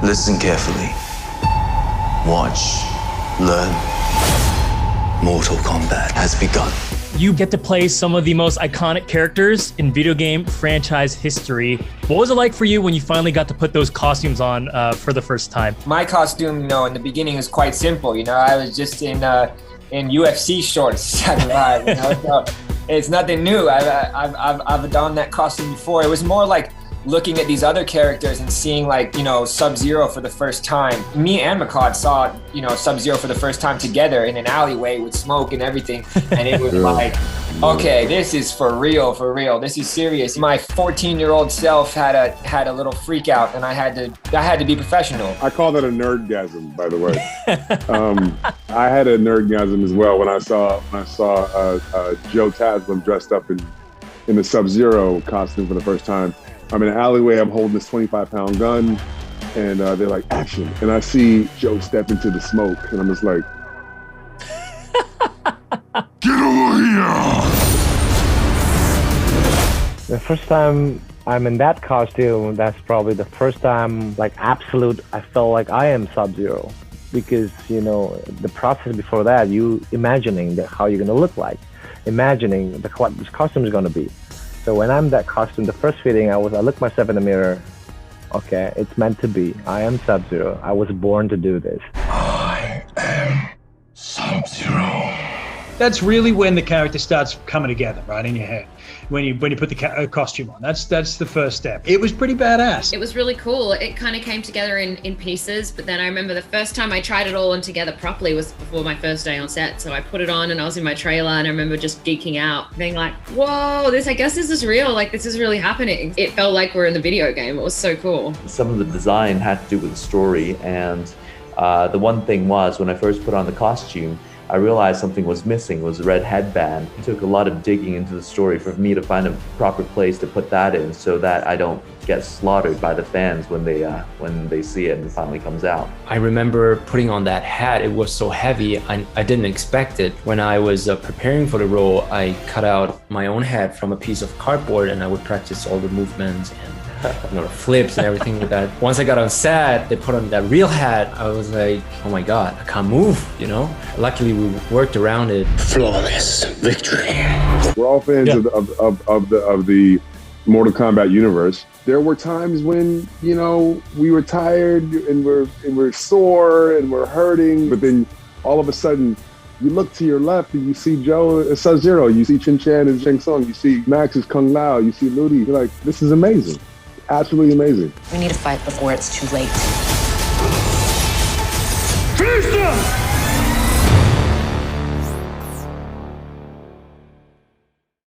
Listen carefully. Watch. Learn. Mortal Kombat has begun. You get to play some of the most iconic characters in video game franchise history. What was it like for you when you finally got to put those costumes on for the first time? My costume, in the beginning was quite simple. I was just in UFC shorts at the time. So it's nothing new. I've done that costume before. It was more like looking at these other characters and seeing Sub-Zero for the first time. Me and Makad saw, Sub-Zero for the first time together in an alleyway with smoke and everything. And it was like, okay, this is for real, for real. This is serious. My 14-year-old self had a little freak out, and I had to be professional. I call that a nerdgasm, by the way. I had a nerdgasm as well when I saw Joe Taslim dressed up in the Sub-Zero costume for the first time. I'm in an alleyway, I'm holding this 25-pound gun, and they're like, action. And I see Joe step into the smoke, and I'm just like, get over here! The first time I'm in that costume, that's probably the first time, I felt like I am Sub-Zero. Because, the process before that, you imagining how you're gonna look like, imagining what this costume is gonna be. So when I'm that costume, the first feeling I look myself in the mirror. Okay, it's meant to be. I am Sub-Zero. I was born to do this. I am Sub-Zero. That's really when the character starts coming together, right, in your head. When you put the costume on, that's the first step. It was pretty badass. It was really cool. It kind of came together in pieces, but then I remember the first time I tried it all on together properly was before my first day on set. So I put it on and I was in my trailer and I remember just geeking out, being like, whoa, I guess this is real. This is really happening. It felt like we're in the video game. It was so cool. Some of the design had to do with the story, and the one thing was, when I first put on the costume, I realized something was missing, was a red headband. It took a lot of digging into the story for me to find a proper place to put that in so that I don't get slaughtered by the fans when they see it and it finally comes out. I remember putting on that hat. It was so heavy, I didn't expect it. When I was preparing for the role, I cut out my own head from a piece of cardboard and I would practice all the movements and flips and everything with that. Once I got on set, they put on that real hat. I was like, oh my God, I can't move, Luckily, we worked around it. Flawless victory. We're all fans of the Mortal Kombat universe. There were times when, we were tired and we're sore and we're hurting, but then all of a sudden, you look to your left and you see Joe as Sub-Zero, you see Chin Chan as Shang Tsung, you see Max as Kung Lao, you see Ludi. You're like, this is amazing. Absolutely amazing. We need to fight before it's too late. Finish them!